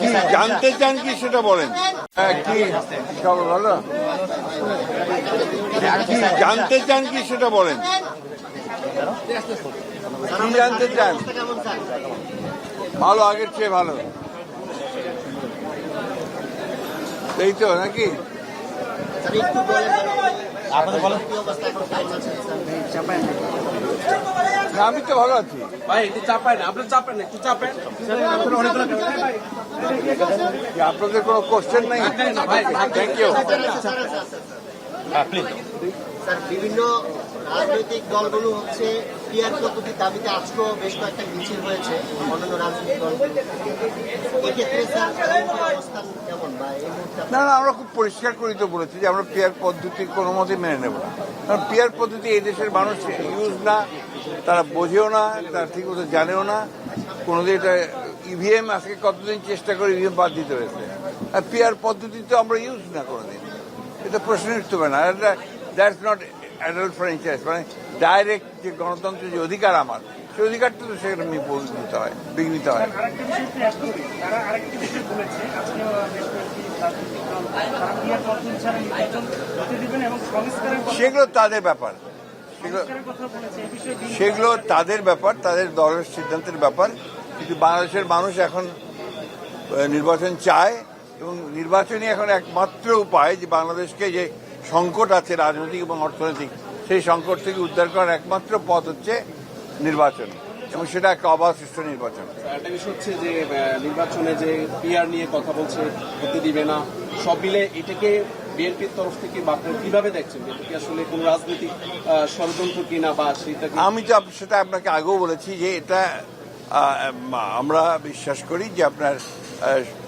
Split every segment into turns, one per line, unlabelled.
কি জানতে চান কি সেটা বলেন। কি খবর ভালো? কি জানতে চান কি সেটা বলেন। কি জানতে চান? ভালো, আগের চেয়ে ভালো, এই তো নাকি? না, আমি তো ভালো আছি
ভাই। একটু চাপেন, আপনি চাপেন, একটু চাপেন।
আপনাদের কোনো কোশ্চেন নাই? Thank you.
স্যার, বিভিন্ন রাজনৈতিক দলগুলো হচ্ছে পিয়ার পদ্ধতির দাবিতে আজকেও বেশ কয়েকটা মিছিল হয়েছে অন্যান্য রাজনৈতিক দলগুলো। এক্ষেত্রে স্যার অবস্থান কেমন বা এই মুহূর্তে?
না, আমরা খুব পরিষ্কার করেই তো বলেছি যে আমরা পিয়ার পদ্ধতি কোনো মতেই মেনে নেব না। কারণ পিয়ার পদ্ধতি এই দেশের মানুষ ইউজ না, তারা বোঝেও না, তারা ঠিক মতো জানেও না। কোনোদিন এটা ইভিএম আজকে কতদিন চেষ্টা করে ইভিএম বাদ দিতে হয়েছে, আর পিয়ার পদ্ধতি তো আমরা ইউজ না কোনোদিন। এটা প্রশ্ন উঠতে পারে না। দ্যাটস নট অ্যাডাল্ট ফ্র্যাঞ্চাইজ, মানে ডাইরেক্ট যে গণতন্ত্রের যে অধিকার আমার, সেই অধিকারটা তো সেখানে বিঘ্নিত হয়।
আরেকটা বিষয় একটু অ্যাড করি। তারা আরেকটি বিষয় বলেছে, আজকেও বেশ কয়েকটি রাজনৈতিক দল তারা পিয়ার পদ্ধতি ছাড়া নির্বাচন হতে দিবেন এবং সংস্কারের কথা
সেগুলো তাদের ব্যাপার,
কথা বলেছে। এই বিষয়ে
সেগুলো তাদের ব্যাপার, তাদের দলের সিদ্ধান্তের ব্যাপার। কিন্তু বাংলাদেশের মানুষ এখন নির্বাচন চায়, এবং নির্বাচনই এখন একমাত্র উপায় যে বাংলাদেশকে যে সংকট আছে রাজনৈতিক এবং অর্থনৈতিক, সেই সংকট থেকে উদ্ধার করার একমাত্র পথ হচ্ছে নির্বাচন, এবং সেটা একটা অবাধ সুষ্ঠু নির্বাচন।
একটা বিষয় হচ্ছে যে নির্বাচনে যে পিআর নিয়ে কথা বলছে, হতে দিবে না, সব মিলে এটাকে বিএনপির তরফ থেকে বা আপনারা কিভাবে দেখছেন? এটা কি আসলে কোন রাজনৈতিক ষড়যন্ত্র কিনা বা সেটা?
আমি তো সেটা আপনাকে আগেও বলেছি যে এটা আমরা বিশ্বাস করি যে আপনার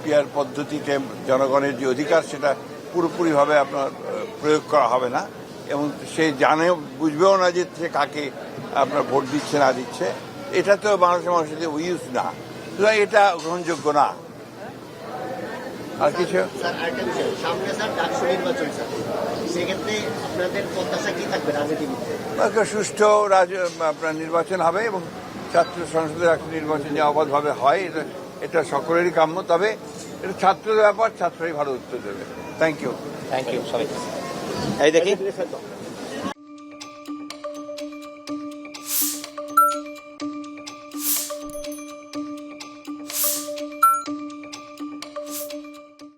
পিয়ার পদ্ধতিতে জনগণের যে অধিকার সেটা পুরোপুরিভাবে আপনার প্রয়োগ করা হবে না, এবং সে জানে বুঝবেও না যে সে কাকে আপনার ভোট দিচ্ছে না দিচ্ছে। এটা তো বাংলাদেশের মানুষের ইউজ না, সুতরাং এটা গ্রহণযোগ্য না। আর কিছু
স্যার, আরেকটা বিষয়, সামনে স্যার ডাকসু নির্বাচন, স্যার সেক্ষেত্রে আপনাদের প্রত্যাশা কি থাকবে রাজনীতিবিদদের?
সুষ্ঠু আপনার নির্বাচন হবে, এবং ছাত্র সংসদের একটা নির্বাচন যে অবাধভাবে হয়, এটা সকলেরই কাম্য। তবে এটা ছাত্রদের ব্যাপার, ছাত্রই ভালো উত্তর দেবে। Thank you.
সবাই এই দেখি